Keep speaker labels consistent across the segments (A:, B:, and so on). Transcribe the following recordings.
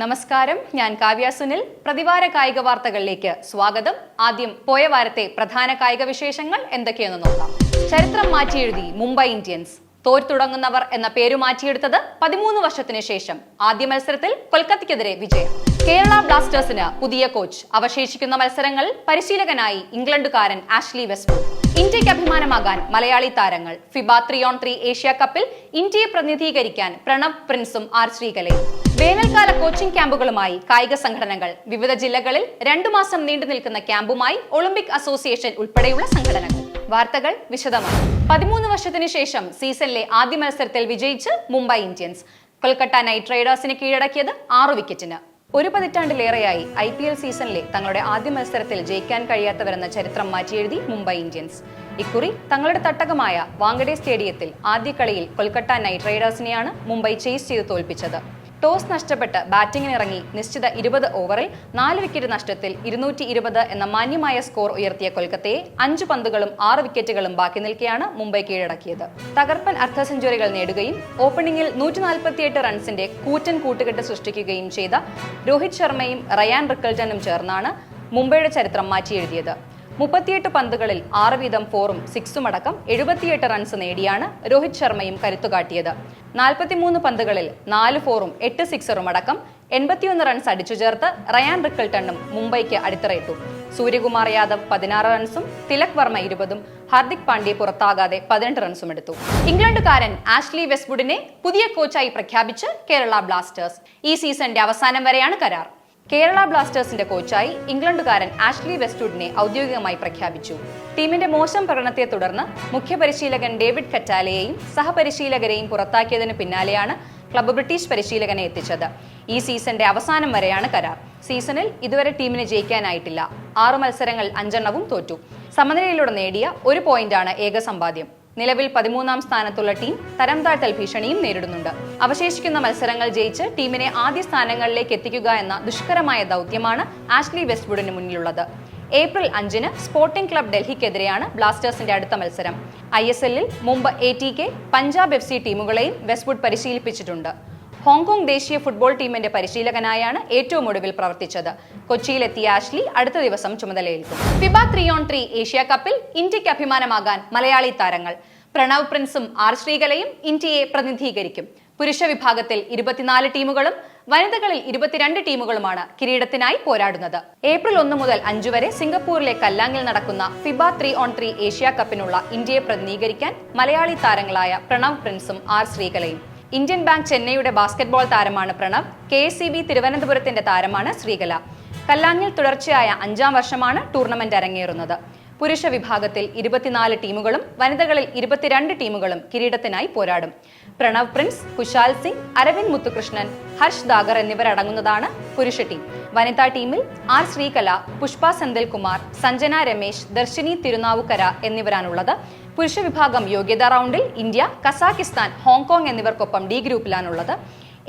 A: നമസ്കാരം, ഞാൻ കാവ്യ സുനിൽ. പ്രതിവാര കായിക വാർത്തകളിലേക്ക് സ്വാഗതം. ആദ്യം പോയ വാരത്തെ പ്രധാന കായിക വിശേഷങ്ങൾ എന്തൊക്കെയെന്ന് നോക്കാം. ചരിത്രം മാറ്റിയെഴുതി മുംബൈ ഇന്ത്യൻസ്. തോറ്റുടങ്ങുന്നവർ എന്ന പേരു മാറ്റിയെടുത്തത് 13 വർഷത്തിന് ശേഷം. ആദ്യ മത്സരത്തിൽ കൊൽക്കത്തയ്ക്കെതിരെ വിജയം. കേരള ബ്ലാസ്റ്റേഴ്സിന് പുതിയ കോച്ച്. അവശേഷിക്കുന്ന മത്സരങ്ങളിൽ പരിശീലകനായി ഇംഗ്ലണ്ടുകാരൻ ആഷ്ലി വെസ്റ്റ്വുഡ്. ഇന്ത്യക്ക് അഭിമാനമാകാൻ മലയാളി താരങ്ങൾ. ഫിബ 3-on-3 ഏഷ്യ കപ്പിൽ ഇന്ത്യയെ പ്രതിനിധീകരിക്കാൻ പ്രണവ് പ്രിൻസും ആർ ശ്രീകലയും. വേനൽക്കാല കോച്ചിംഗ് ക്യാമ്പുകളുമായി കായിക സംഘടനകൾ. വിവിധ ജില്ലകളിൽ 2 മാസം നീണ്ടു നിൽക്കുന്ന ക്യാമ്പുമായി ഒളിമ്പിക് അസോസിയേഷൻ ഉൾപ്പെടെയുള്ള സംഘടനകൾ. വാർത്തകൾ വിശദമായി. 13 വർഷത്തിന് ശേഷം സീസണിലെ ആദ്യ മത്സരത്തിൽ വിജയിച്ച് മുംബൈ ഇന്ത്യൻസ്. കൊൽക്കത്ത നൈറ്റ് റൈഡേഴ്സിനെ കീഴടക്കിയത് 6 വിക്കറ്റിന്. ഒരു പതിറ്റാണ്ടിലേറെയായി IPL സീസണിലെ തങ്ങളുടെ ആദ്യ മത്സരത്തിൽ ജയിക്കാൻ കഴിയാത്തവരെന്ന ചരിത്രം മാറ്റിയെഴുതി മുംബൈ ഇന്ത്യൻസ്. ഇക്കുറി തങ്ങളുടെ തട്ടകമായ വാങ്കഡെ സ്റ്റേഡിയത്തിൽ ആദ്യ കളിയിൽ കൊൽക്കത്ത നൈറ്റ് റൈഡേഴ്സിനെയാണ് മുംബൈ ചേസ് ചെയ്ത് തോൽപ്പിച്ചത്. ടോസ് നഷ്ടപ്പെട്ട് ബാറ്റിംഗിനിറങ്ങി നിശ്ചിത 20 ഓവറിൽ 4 വിക്കറ്റ് നഷ്ടത്തിൽ 220 എന്ന മാന്യമായ സ്കോർ ഉയർത്തിയ കൊൽക്കത്തയെ 5 പന്തുകളും 6 വിക്കറ്റുകളും ബാക്കി നിൽക്കെയാണ് മുംബൈ കീഴടക്കിയത്. തകർപ്പൻ അർദ്ധ സെഞ്ചുറികൾ നേടുകയും ഓപ്പണിംഗിൽ 148 റൺസിന്റെ കൂറ്റൻ കൂട്ടുകെട്ട് സൃഷ്ടിക്കുകയും ചെയ്ത രോഹിത് ശർമ്മയും റയാൻ റിക്കൽട്ടനും ചേർന്നാണ് മുംബൈയുടെ ചരിത്രം മാറ്റിയെഴുതിയത്. 38 പന്തുകളിൽ 6 വീതം 4ഉം 6ഉം അടക്കം 78 റൺസ് നേടിയാണ് രോഹിത് ശർമ്മയും കരുത്തുകാട്ടിയത്. 43 പന്തുകളിൽ 4 4ഉം 8 6ഉം അടക്കം 81 റൺസ് അടിച്ചു ചേർത്ത് റയാൻ റിക്കൽട്ടണും മുംബൈക്ക് അടിത്തറയിട്ടു. സൂര്യകുമാർ യാദവ് 16 റൺസും തിലക് വർമ്മ 20ഉം ഹാർദിക് പാണ്ഡ്യ പുറത്താകാതെ 18 റൺസും എടുത്തു. ഇംഗ്ലണ്ടുകാരൻ ആഷ്ലി വെസ്റ്റ്വുഡിനെ പുതിയ കോച്ചായി പ്രഖ്യാപിച്ച് കേരള ബ്ലാസ്റ്റേഴ്സ്. ഈ സീസണിന്റെ അവസാനം വരെയാണ് കരാർ. കേരള ബ്ലാസ്റ്റേഴ്സിന്റെ കോച്ചായി ഇംഗ്ലണ്ടുകാരൻ ആഷ്ലി വെസ്റ്റ്വുഡിനെ ഔദ്യോഗികമായി പ്രഖ്യാപിച്ചു. ടീമിന്റെ മോശം പ്രകടനത്തെ തുടർന്ന് മുഖ്യ പരിശീലകൻ ഡേവിഡ് കറ്റാലയെയും സഹപരിശീലകരെയും പുറത്താക്കിയതിനു പിന്നാലെയാണ് ക്ലബ്ബ് ബ്രിട്ടീഷ് പരിശീലകനെ എത്തിച്ചത്. ഈ സീസണിന്റെ അവസാനം വരെയാണ് കരാർ. സീസണിൽ ഇതുവരെ ടീമിന് ജയിക്കാനായിട്ടില്ല. 6 മത്സരങ്ങൾ 5 തോറ്റു. സമനിലയിലൂടെ നേടിയ 1 പോയിന്റാണ് ഏക സമ്പാദ്യം. നിലവിൽ 13ാം സ്ഥാനത്തുള്ള ടീം തരം താഴ്ത്തൽ ഭീഷണിയും നേരിടുന്നുണ്ട്. അവശേഷിക്കുന്ന മത്സരങ്ങൾ ജയിച്ച് ടീമിനെ ആദ്യ സ്ഥാനങ്ങളിലേക്ക് എത്തിക്കുക എന്ന ദുഷ്കരമായ ദൗത്യമാണ് ആഷ്ലി വെസ്റ്റ്വുഡിന് മുന്നിലുള്ളത്. ഏപ്രിൽ 5-ന് സ്പോർട്ടിംഗ് ക്ലബ് ഡൽഹിക്കെതിരെയാണ് ബ്ലാസ്റ്റേഴ്സിന്റെ അടുത്ത മത്സരം. ISL-ൽ മുമ്പ് ATK, പഞ്ചാബ് FC ടീമുകളെയും വെസ്റ്റ്വുഡ് പരിശീലിപ്പിച്ചിട്ടുണ്ട്. ഹോങ്കോങ് ദേശീയ ഫുട്ബോൾ ടീമിന്റെ പരിശീലകനായാണ് ഏറ്റവും ഒടുവിൽ പ്രവർത്തിച്ചത്. കൊച്ചിയിലെത്തിയ ആഷ്ലി അടുത്ത ദിവസം ചുമതലയേൽക്കും. ഫിബ 3-on-3 ഏഷ്യ കപ്പിൽ ഇന്ത്യക്ക് അഭിമാനമാകാൻ മലയാളി താരങ്ങൾ. പ്രണവ് പ്രിൻസും ആർ ശ്രീകലയും ഇന്ത്യയെ പ്രതിനിധീകരിക്കും. പുരുഷ വിഭാഗത്തിൽ 24 ടീമുകളും വനിതകളിൽ 22 ടീമുകളുമാണ് കിരീടത്തിനായി പോരാടുന്നത്. ഏപ്രിൽ 1 മുതൽ 5 വരെ സിംഗപ്പൂരിലെ കല്ലാങ്ങിൽ നടക്കുന്ന ഫിബ 3-on-3 ഏഷ്യ കപ്പിനുള്ള ഇന്ത്യയെ പ്രതിനിധീകരിക്കാൻ മലയാളി താരങ്ങളായ പ്രണവ് പ്രിൻസും ആർ ശ്രീകലയും. ഇന്ത്യൻ ബാങ്ക് ചെന്നൈയുടെ ബാസ്കറ്റ്ബോൾ താരമാണ് പ്രണവ്. KSEB തിരുവനന്തപുരത്തിന്റെ താരമാണ് ശ്രീകല. കല്ലാങ്ങിൽ തുടർച്ചയായ 5ാം വർഷമാണ് ടൂർണമെന്റ് അരങ്ങേറുന്നത്. പുരുഷ വിഭാഗത്തിൽ 24 ടീമുകളും വനിതകളിൽ 22 ടീമുകളും കിരീടത്തിനായി പോരാടും. പ്രണവ് പ്രിൻസ്, കുശാൽ സിംഗ്, അരവിന്ദ് മുത്തുകൃഷ്ണൻ, ഹർഷ് ദാഗർ എന്നിവരടങ്ങുന്നതാണ് പുരുഷ ടീം. വനിതാ ടീമിൽ ആർ ശ്രീകല, പുഷ്പ സെന്തിൽകുമാർ, സഞ്ജന രമേശ്, ദർശിനി തിരുനാവുക്കര എന്നിവരാണുള്ളത്. പുരുഷ വിഭാഗം യോഗ്യതാ റൗണ്ടിൽ ഇന്ത്യ, കസാക്കിസ്ഥാൻ, ഹോങ്കോങ് എന്നിവർക്കൊപ്പം D ഗ്രൂപ്പിലാണുള്ളത്.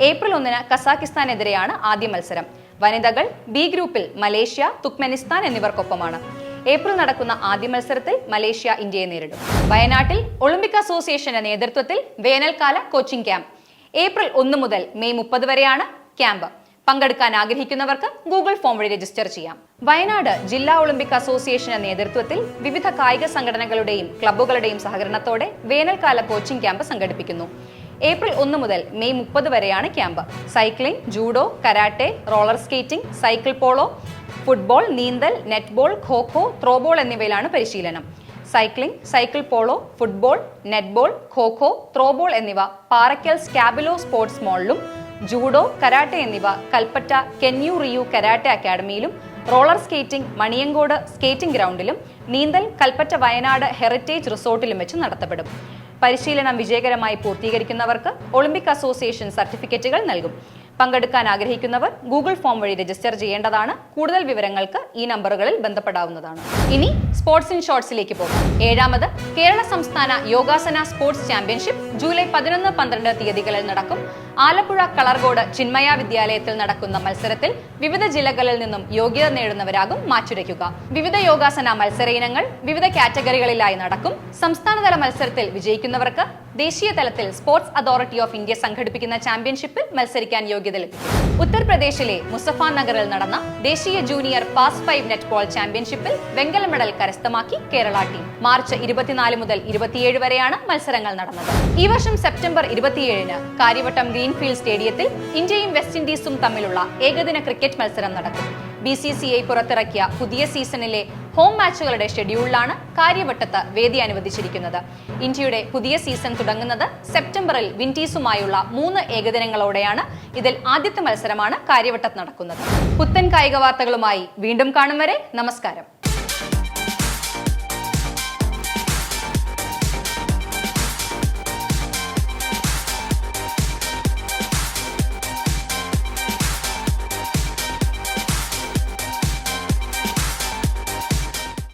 A: ഏപ്രിൽ 1-ന് കസാക്കിസ്ഥാനെതിരെയാണ് ആദ്യ മത്സരം. വനിതകൾ B ഗ്രൂപ്പിൽ മലേഷ്യ, തുർക്ക്മെനിസ്ഥാൻ എന്നിവർക്കൊപ്പമാണ്. ഏപ്രിൽ നടക്കുന്ന ആദ്യ മത്സരത്തിൽ മലേഷ്യ ഇന്ത്യയെ നേരിടും. വയനാട്ടിൽ ഒളിമ്പിക് അസോസിയേഷന്റെ നേതൃത്വത്തിൽ വേനൽക്കാല കോച്ചിംഗ് ക്യാമ്പ്. ഏപ്രിൽ 1 മുതൽ മെയ് 30 വരെയാണ് ക്യാമ്പ്. പങ്കെടുക്കാൻ ആഗ്രഹിക്കുന്നവർക്ക് ഗൂഗിൾ ഫോം വഴി രജിസ്റ്റർ ചെയ്യാം. വയനാട് ജില്ലാ ഒളിമ്പിക് അസോസിയേഷന്റെ നേതൃത്വത്തിൽ വിവിധ കായിക സംഘടനകളുടെയും ക്ലബ്ബുകളുടെയും സഹകരണത്തോടെ വേനൽക്കാല കോച്ചിംഗ് ക്യാമ്പ് സംഘടിപ്പിക്കുന്നു. ഏപ്രിൽ 1 മുതൽ മെയ് 30 വരെയാണ് camp. Cycling, judo, karate, roller skating, cycle polo, football, നീന്തൽ, നെറ്റ്ബോൾ, ഖോഖോ, ത്രോബോൾ എന്നിവയിലാണ് പരിശീലനം. Cycling, cycle polo, football, netball, kho kho, throwball എന്നിവ പാറയ്ക്കൽ സ്കാബിലോ സ്പോർട്സ് മോളിലും, ജൂഡോ, കരാട്ടെ എന്നിവ കൽപ്പറ്റ കെന്യു റിയു കരാട്ടെ അക്കാദമിയിലും, റോളർ സ്കേറ്റിംഗ് മണിയങ്കോട് സ്കേറ്റിംഗ് ഗ്രൗണ്ടിലും, നീന്തൽ കൽപ്പറ്റ വയനാട് ഹെറിറ്റേജ് റിസോർട്ടിലും വെച്ച് നടത്തപ്പെടും. പരിശീലനം വിജയകരമായി പൂർത്തീകരിക്കുന്നവർക്ക് ഒളിമ്പിക് അസോസിയേഷൻ സർട്ടിഫിക്കറ്റുകൾ നൽകും. പങ്കെടുക്കാൻ ആഗ്രഹിക്കുന്നവർ ഗൂഗിൾ ഫോം വഴി രജിസ്റ്റർ ചെയ്യേണ്ടതാണ്. കൂടുതൽ വിവരങ്ങൾക്ക് ഈ നമ്പറുകളിൽ ബന്ധപ്പെടാവുന്നതാണ്. ഇനി സ്പോർട്സ് ഇൻ ഷോർട്സിലേക്ക് പോകാം. 7ാമത് കേരള സംസ്ഥാന യോഗാസന സ്പോർട്സ് ചാമ്പ്യൻഷിപ്പ് ജൂലൈ 11-12 തീയതികളിൽ നടക്കും. ആലപ്പുഴ കളർകോട് ചിന്മയ വിദ്യാലയത്തിൽ നടക്കുന്ന മത്സരത്തിൽ വിവിധ ജില്ലകളിൽ നിന്നും യോഗ്യത നേടുന്നവരാകും മാറ്റുരയ്ക്കുക. വിവിധ യോഗാസന മത്സര ഇനങ്ങൾ വിവിധ കാറ്റഗറികളിലായി നടക്കും. സംസ്ഥാനതല മത്സരത്തിൽ വിജയിക്കുന്നവർക്ക് ദേശീയ തലത്തിൽ സ്പോർട്സ് അതോറിറ്റി ഓഫ് ഇന്ത്യ സംഘടിപ്പിക്കുന്ന ചാമ്പ്യൻഷിപ്പിൽ മത്സരിക്കാൻ യോഗ്യത ലഭിക്കും. ഉത്തർപ്രദേശിലെ മുസഫർനഗറിൽ നടന്ന ദേശീയ ജൂനിയർ പാസ് 5 നെറ്റ്ബോൾ ചാമ്പ്യൻഷിപ്പിൽ വെങ്കല മെഡൽ കരസ്ഥമാക്കി കേരള ടീം. മാർച്ച് 24 മുതൽ 27 വരെയാണ് മത്സരങ്ങൾ നടന്നത്. ഈ വർഷം സെപ്റ്റംബർ 27-ന് കാര്യവട്ടം ഗ്രീൻഫീൽഡ് സ്റ്റേഡിയത്തിൽ ഇന്ത്യയും വെസ്റ്റ് ഇൻഡീസും തമ്മിലുള്ള ഏകദിന ക്രിക്കറ്റ് മത്സരം നടക്കും. BCCI പുറത്തിറക്കിയ പുതിയ സീസണിലെ ഹോം മാച്ചുകളുടെ ഷെഡ്യൂളിലാണ് കാര്യവട്ടത്ത് വേദി അനുവദിച്ചിരിക്കുന്നത്. ഇന്ത്യയുടെ പുതിയ സീസൺ തുടങ്ങുന്നത് സെപ്റ്റംബറിൽ വിൻഡീസുമായുള്ള 3 ഏകദിനങ്ങളോടെയാണ്. ഇതിൽ ആദ്യത്തെ മത്സരമാണ് കാര്യവട്ടത്ത് നടക്കുന്നത്. പുത്തൻ കായിക വാർത്തകളുമായി വീണ്ടും കാണും വരെ നമസ്കാരം.